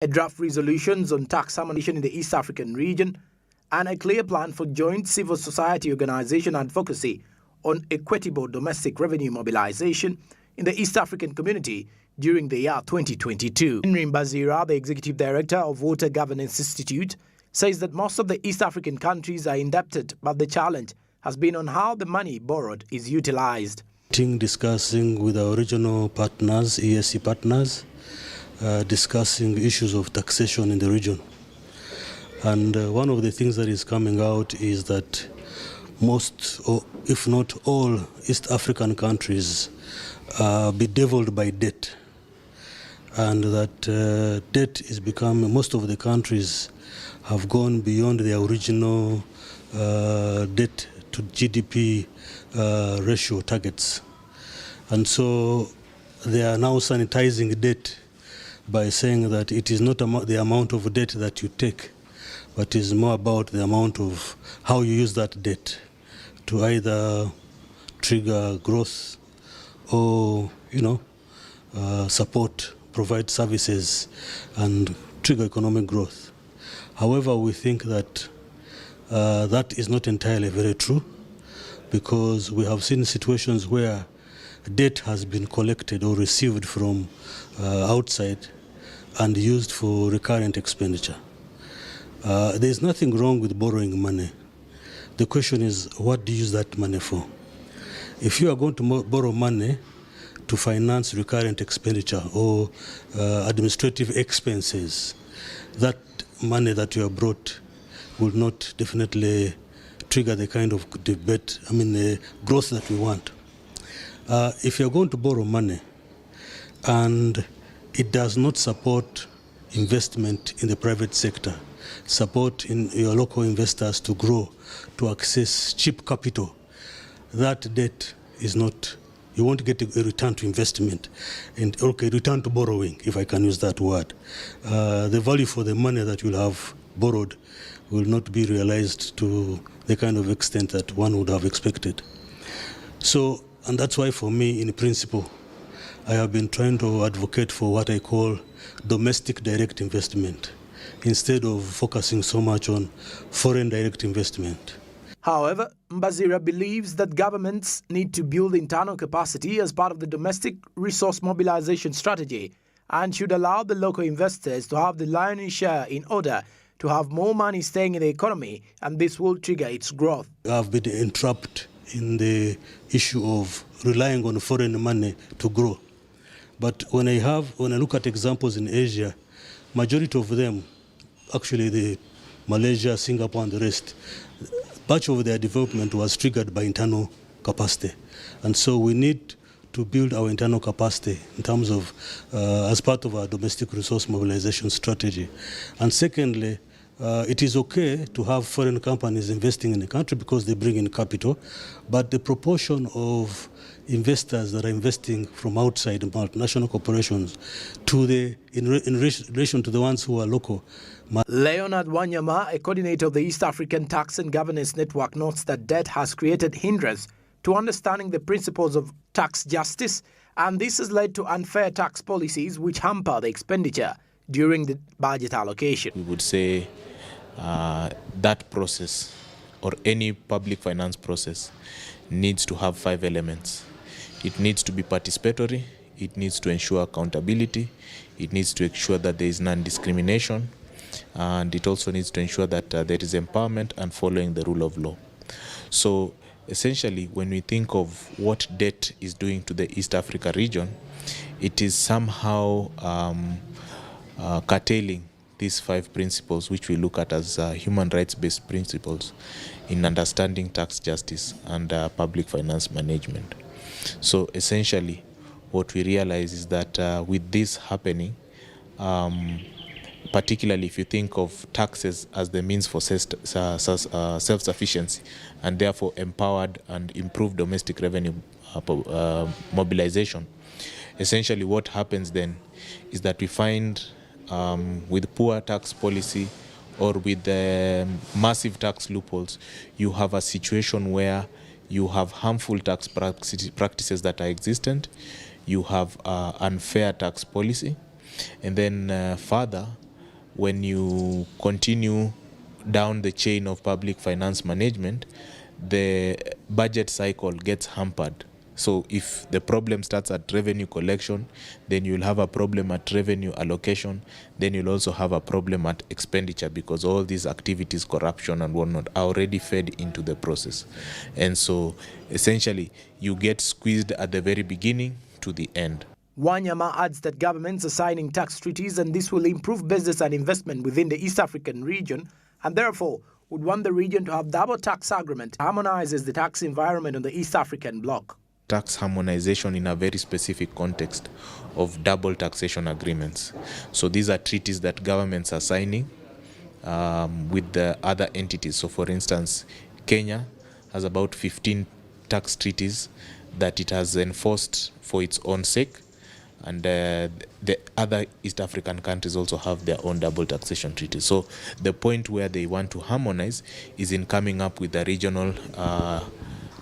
a draft resolutions on tax harmonization in the East African region, and a clear plan for joint civil society organization advocacy on equitable domestic revenue mobilization in the East African community during the year 2022. Henry Mbazira, the executive director of Water Governance Institute, says that most of the East African countries are indebted, but the challenge has been on how the money borrowed is utilized. Discussing with our regional partners, EAC partners, discussing issues of taxation in the region. And one of the things that is coming out is that most, or if not all, East African countries are bedeviled by debt. And that debt is becoming, most of the countries have gone beyond their original debt to GDP ratio targets. And so they are now sanitizing debt by saying that it is not the amount of debt that you take, but is more about the amount of how you use that debt to either trigger growth or, support, provide services and trigger economic growth. However, we think that that is not entirely very true, because we have seen situations where debt has been collected or received from outside and used for recurrent expenditure. There is nothing wrong with borrowing money. The question is, what do you use that money for? If you are going to borrow money to finance recurrent expenditure or administrative expenses, that money that you have brought will not definitely trigger the kind of debate, growth that we want. If you're going to borrow money and it does not support investment in the private sector, support in your local investors to grow, to access cheap capital, that debt is not, you won't get a return to investment and return to borrowing, if I can use that word. The value for the money that you'll have borrowed will not be realized to the kind of extent that one would have expected. So, and that's why for me, in principle, I have been trying to advocate for what I call domestic direct investment, instead of focusing so much on foreign direct investment. However, Mbazira believes that governments need to build internal capacity as part of the domestic resource mobilization strategy and should allow the local investors to have the lion's share in order to have more money staying in the economy, and this will trigger its growth. I've been entrapped in the issue of relying on foreign money to grow. But when I look at examples in Asia, majority of them, actually the Malaysia, Singapore and the rest, much of their development was triggered by internal capacity. And so we need to build our internal capacity in terms of, as part of our domestic resource mobilization strategy. And secondly, it is okay to have foreign companies investing in the country because they bring in capital, but the proportion of investors that are investing from outside multinational corporations to in relation to the ones who are local. Leonard Wanyama, a coordinator of the East African Tax and Governance Network, notes that debt has created hindrance to understanding the principles of tax justice, and this has led to unfair tax policies which hamper the expenditure during the budget allocation. We would say that process, or any public finance process, needs to have 5 elements. It needs to be participatory, it needs to ensure accountability, it needs to ensure that there is non-discrimination, and it also needs to ensure that there is empowerment and following the rule of law. So essentially, when we think of what debt is doing to the East Africa region, it is somehow curtailing these 5 principles, which we look at as human rights-based principles in understanding tax justice and public finance management. So essentially, what we realize is that with this happening, particularly if you think of taxes as the means for self-sufficiency and therefore empowered and improved domestic revenue mobilization, essentially what happens then is that we find with poor tax policy or with massive tax loopholes, you have a situation where you have harmful tax practices that are existent, you have unfair tax policy, and then further, when you continue down the chain of public finance management, the budget cycle gets hampered. So if the problem starts at revenue collection, then you'll have a problem at revenue allocation, then you'll also have a problem at expenditure, because all these activities, corruption and whatnot, are already fed into the process. And so essentially you get squeezed at the very beginning to the end. Wanyama adds that governments are signing tax treaties, and this will improve business and investment within the East African region, and therefore would want the region to have double tax agreement harmonizes the tax environment on the East African bloc. Tax harmonization in a very specific context of double taxation agreements. So these are treaties that governments are signing with the other entities. So for instance, Kenya has about 15 tax treaties that it has enforced for its own sake, and the other East African countries also have their own double taxation treaties. So the point where they want to harmonize is in coming up with a regional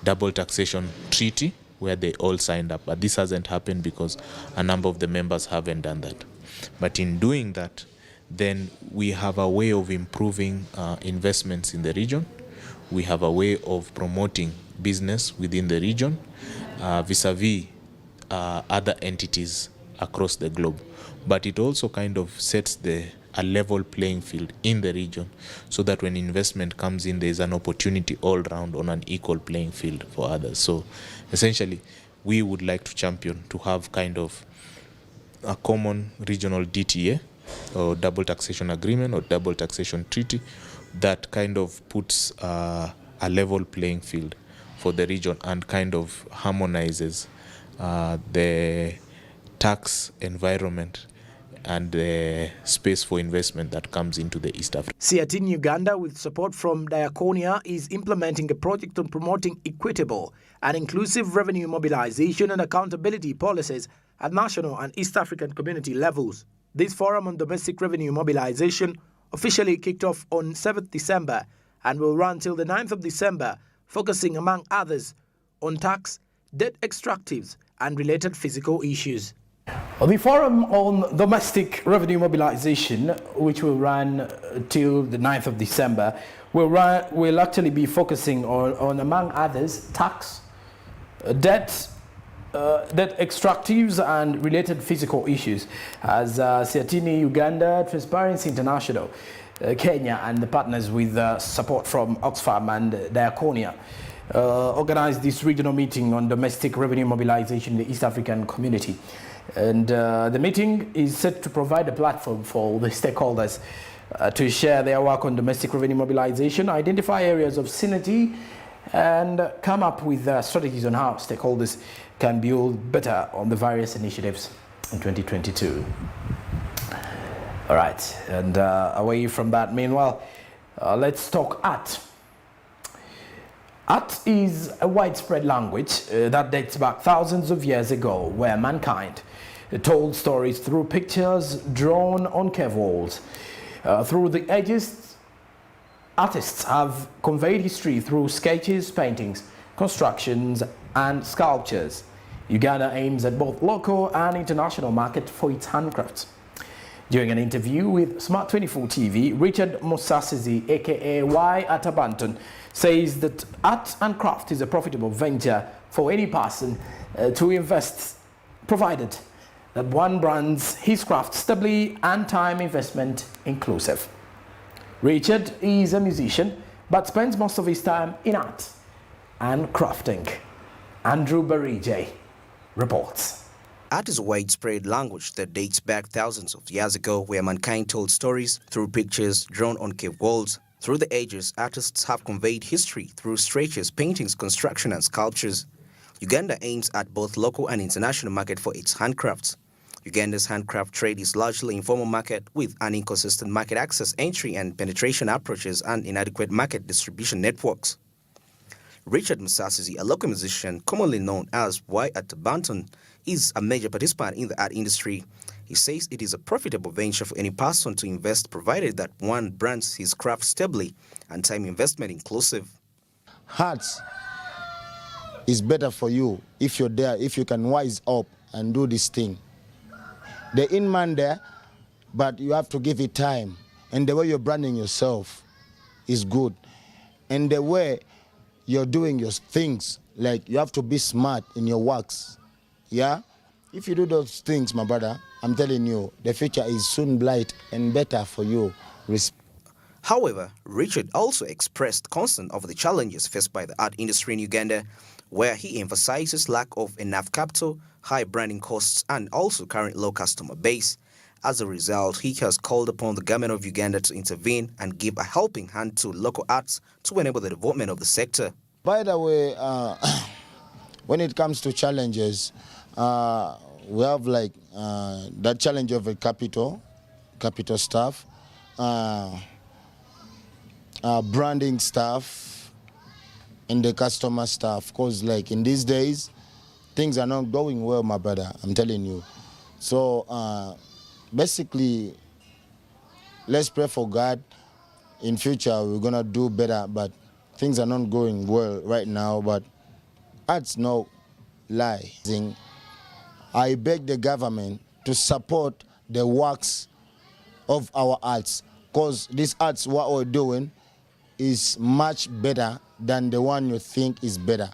double taxation treaty where they all signed up. But this hasn't happened because a number of the members haven't done that. But in doing that, then we have a way of improving investments in the region. We have a way of promoting business within the region vis-a-vis other entities across the globe. But it also kind of sets a level playing field in the region, so that when investment comes in, there is an opportunity all round on an equal playing field for others. So essentially, we would like to champion to have kind of a common regional DTA, or double taxation agreement, or double taxation treaty, that kind of puts a level playing field for the region and kind of harmonizes the tax environment and the space for investment that comes into the East Africa. Siatin Uganda, with support from Diakonia, is implementing a project on promoting equitable and inclusive revenue mobilization and accountability policies at national and East African community levels. This forum on domestic revenue mobilization officially kicked off on 7th December and will run till the 9th of December, focusing among others on tax, debt extractives and related fiscal issues. The forum on domestic revenue mobilization, which will run till the 9th of December, will actually be focusing on among others, tax, debt extractives and related fiscal issues, as Siatini Uganda, Transparency International, Kenya and the partners with support from Oxfam and Diakonia organized this regional meeting on domestic revenue mobilization in the East African community. And the meeting is set to provide a platform for the stakeholders to share their work on domestic revenue mobilization, identify areas of synergy, and come up with strategies on how stakeholders can build better on the various initiatives in 2022. All right, and away from that, meanwhile, let's talk art. Art is a widespread language that dates back thousands of years ago, where mankind told stories through pictures drawn on cave walls. Through the ages, artists have conveyed history through sketches, paintings, constructions, and sculptures. Uganda aims at both local and international market for its handcrafts. During an interview with Smart 24 TV, Richard Musasizi, aka Y Atabanton, says that art and craft is a profitable venture for any person to invest, provided that one brands his craft stably and time investment inclusive. Richard is a musician but spends most of his time in art and crafting. Andrew Barije reports. Art is a widespread language that dates back thousands of years ago, where mankind told stories through pictures drawn on cave walls. Through the ages, artists have conveyed history through sketches, paintings, construction, and sculptures. Uganda aims at both local and international market for its handcrafts. Uganda's handcraft trade is largely informal market with an inconsistent market access, entry and penetration approaches, and inadequate market distribution networks. Richard Musasizi, a local musician commonly known as Y Atabanton, is a major participant in the art industry. He says it is a profitable venture for any person to invest, provided that one brands his craft stably and time investment inclusive. Arts is better for you if you're there, if you can wise up and do this thing. The in man there, but you have to give it time. and the way you're branding yourself is good. And the way you're doing your things, like you have to be smart in your works. Yeah? If you do those things, my brother, I'm telling you, the future is soon bright and better for you. However, Richard also expressed concern over the challenges faced by the art industry in Uganda, where he emphasizes lack of enough capital, high branding costs, and also current low customer base. As a result, he has called upon the government of Uganda to intervene and give a helping hand to local arts to enable the development of the sector. By the way, when it comes to challenges, we have like that challenge of a capital staff, branding staff, and the customer staff. Because like in these days, things are not going well, my brother, I'm telling you. So basically, let's pray for God. In future, we're gonna do better, but things are not going well right now, but arts no lie. I beg the government to support the works of our arts, because these arts, what we're doing, is much better than the one you think is better.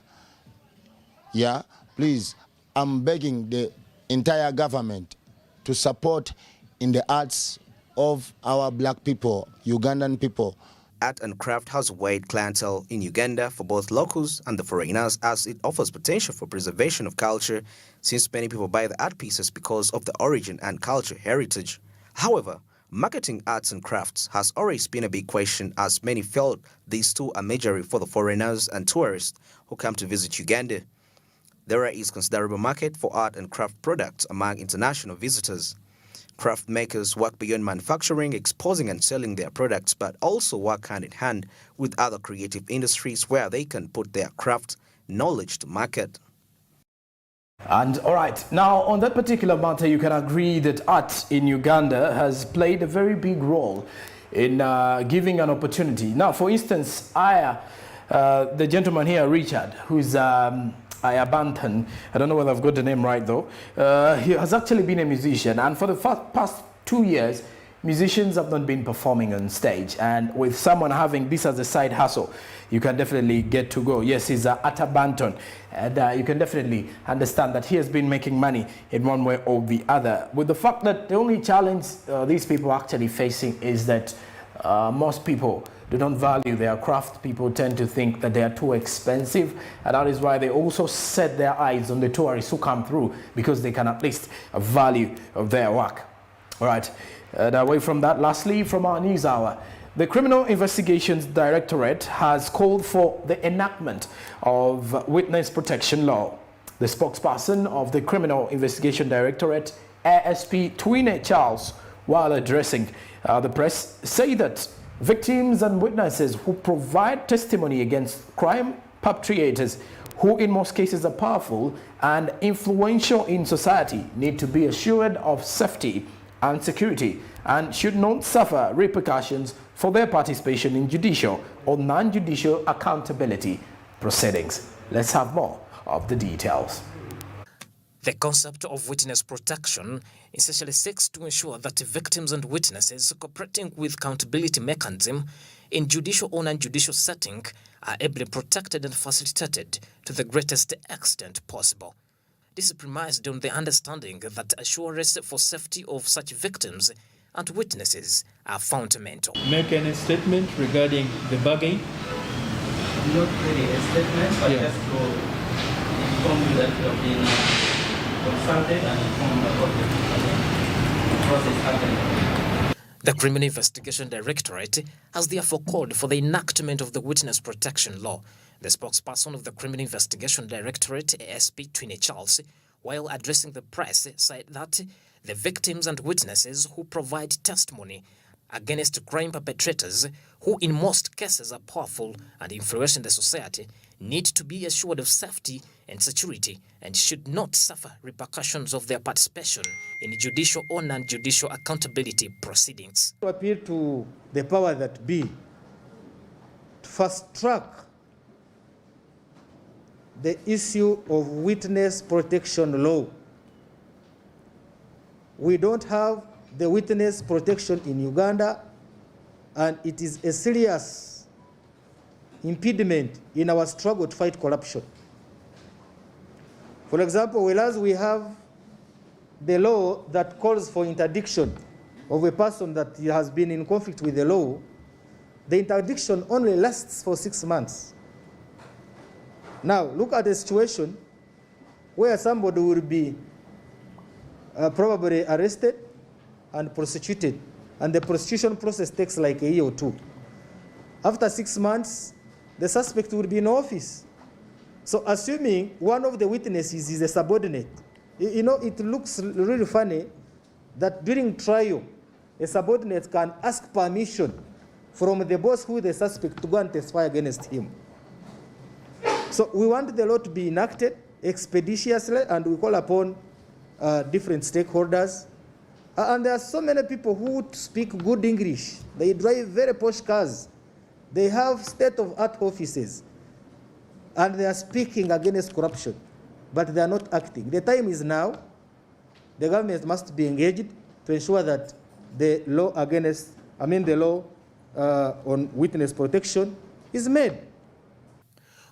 Yeah, please, I'm begging the entire government to support in the arts of our black people, Ugandan people. Art and craft has a wide clientele in Uganda for both locals and the foreigners, as it offers potential for preservation of culture, since many people buy the art pieces because of the origin and culture heritage. However, marketing arts and crafts has always been a big question, as many felt these two are majorly for the foreigners and tourists who come to visit Uganda. There is considerable market for art and craft products among international visitors. Craft makers work beyond manufacturing, exposing and selling their products, but also work hand in hand with other creative industries where they can put their craft knowledge to market. And all right, now on that particular matter, you can agree that art in Uganda has played a very big role in giving an opportunity. Now, for instance, the gentleman here, Richard, who's Aya Banton, I don't know whether I've got the name right though, he has actually been a musician, and for the past 2 years, musicians have not been performing on stage, and with someone having this as a side hustle, you can definitely get to go. Yes, he's Ata Banton, and you can definitely understand that he has been making money in one way or the other. With the fact that the only challenge these people are actually facing is that most people do not value their craft. People tend to think that they are too expensive, and that is why they also set their eyes on the tourists who come through, because they can at least value their work. All right, and away from that, lastly, from our news hour, the Criminal Investigations Directorate has called for the enactment of Witness Protection Law. The spokesperson of the Criminal Investigation Directorate, ASP Twine Charles, while addressing the press, say that victims and witnesses who provide testimony against crime perpetrators, who in most cases are powerful and influential in society, need to be assured of safety and security and should not suffer repercussions for their participation in judicial or non-judicial accountability proceedings. Let's have more of the details. The concept of witness protection essentially seeks to ensure that victims and witnesses cooperating with accountability mechanism in judicial or non-judicial setting are ably protected and facilitated to the greatest extent possible. This is premised on the understanding that assurance for safety of such victims and witnesses are fundamental. Make any statement regarding the bargain? Not really a statement, but just to inform you that you have been consulted and informed about the process happening. The Criminal Investigation Directorate has therefore called for the enactment of the Witness Protection Law. The spokesperson of the Criminal Investigation Directorate, ASP Twine Charles, while addressing the press, said that the victims and witnesses who provide testimony against crime perpetrators, who in most cases are powerful and influential in the society, need to be assured of safety and security and should not suffer repercussions of their participation in judicial or non-judicial accountability proceedings. To appeal to the power that be to fast track the issue of witness protection law. We don't have the witness protection in Uganda, and it is a serious impediment in our struggle to fight corruption. For example, whereas we have the law that calls for interdiction of a person that has been in conflict with the law, the interdiction only lasts for 6 months. Now, look at a situation where somebody will be probably arrested and prosecuted, and the prosecution process takes like a year or two. After 6 months, the suspect will be in office. So assuming one of the witnesses is a subordinate, you know, it looks really funny that during trial, a subordinate can ask permission from the boss who is the suspect to go and testify against him. So we want the law to be enacted expeditiously, and we call upon different stakeholders. And there are so many people who speak good English. They drive very posh cars. They have state-of-art offices. And they are speaking against corruption, but they are not acting. The time is now. The government must be engaged to ensure that the law the law on witness protection is made.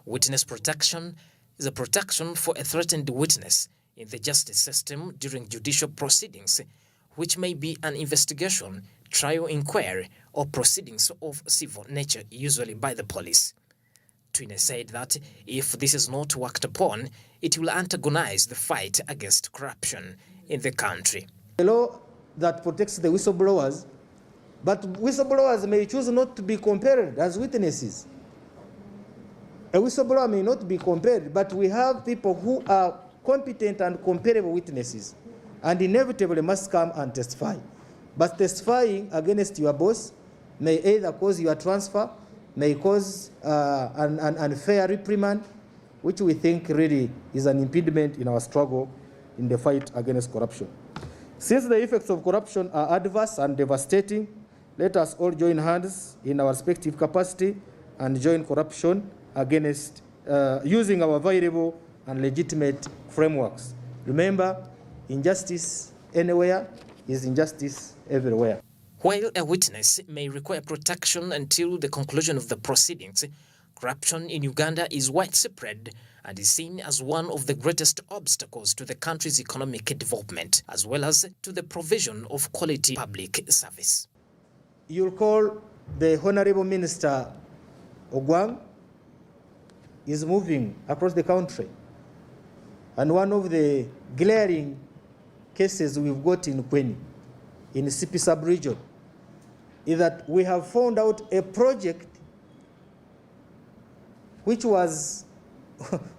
Witness protection is a protection for a threatened witness in the justice system during judicial proceedings, which may be an investigation, trial, inquiry, or proceedings of civil nature, usually by the police. Twine said that if this is not worked upon, it will antagonize the fight against corruption in the country. The law that protects the whistleblowers, but whistleblowers may choose not to be compared as witnesses. A whistleblower may not be compared, but we have people who are competent and comparable witnesses, and inevitably must come and testify. But testifying against your boss may either cause your transfer, may cause an unfair reprimand, which we think really is an impediment in our struggle in the fight against corruption. Since the effects of corruption are adverse and devastating, let us all join hands in our respective capacity and join corruption against using our viable and legitimate frameworks. Remember, injustice anywhere is injustice everywhere. While a witness may require protection until the conclusion of the proceedings, corruption in Uganda is widespread and is seen as one of the greatest obstacles to the country's economic development, as well as to the provision of quality public service. You'll call the Honorable Minister Ogwang is moving across the country. And one of the glaring cases we've got in Kweni, in the Sipi sub-region, is that we have found out a project which was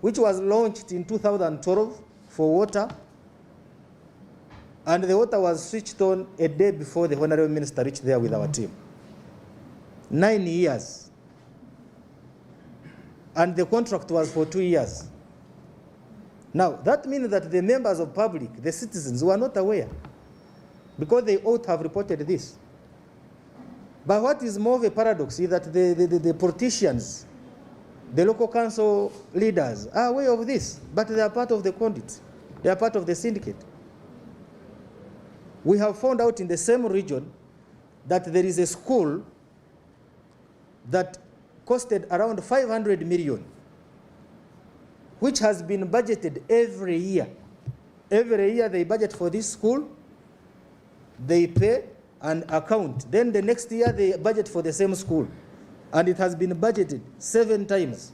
launched in 2012 for water, and the water was switched on a day before the Honorable Minister reached there with our team. 9 years. And the contract was for 2 years. Now, that means that the members of public, the citizens, were not aware, because they ought to have reported this. But what is more of a paradox is that the politicians, the local council leaders are aware of this, but they are part of the conduit. They are part of the syndicate. We have found out in the same region that there is a school that costed around 500 million, which has been budgeted every year. Every year they budget for this school, they pay and account. Then the next year they budget for the same school, and it has been budgeted 7 times.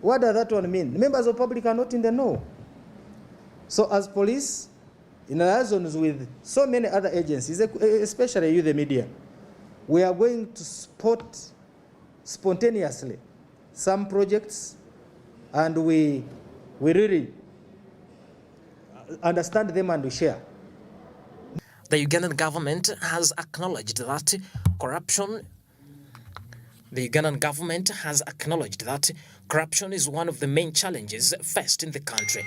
What does that one mean? Members of public are not in the know. So as police, in liaisons with so many other agencies, especially you, the media, we are going to support spontaneously some projects, and we really understand them and we share. The Ugandan government has acknowledged that corruption is one of the main challenges faced in the country.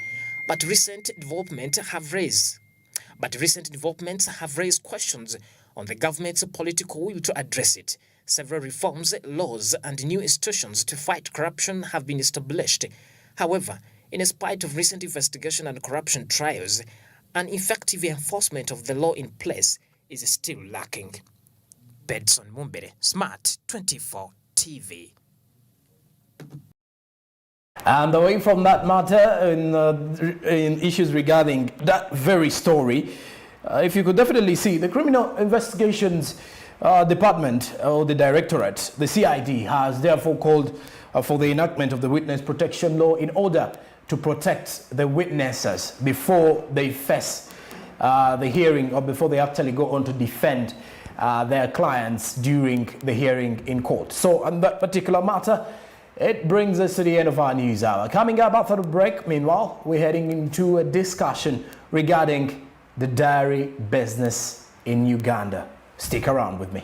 But recent developments have raised questions on the government's political will to address it. Several reforms, laws, and new institutions to fight corruption have been established. However, in spite of recent investigation and corruption trials, an effective enforcement of the law in place is still lacking. Bedson Mumbere, Smart 24 TV. And away from that matter, in issues regarding that very story, if you could definitely see, the Criminal Investigations Department, or the Directorate, the CID, has therefore called for the enactment of the Witness Protection Law in order to protect the witnesses before they face the hearing, or before they actually go on to defend their clients during the hearing in court. So on that particular matter, it brings us to the end of our news hour. Coming up after the break, meanwhile, we're heading into a discussion regarding the dairy business in Uganda. Stick around with me.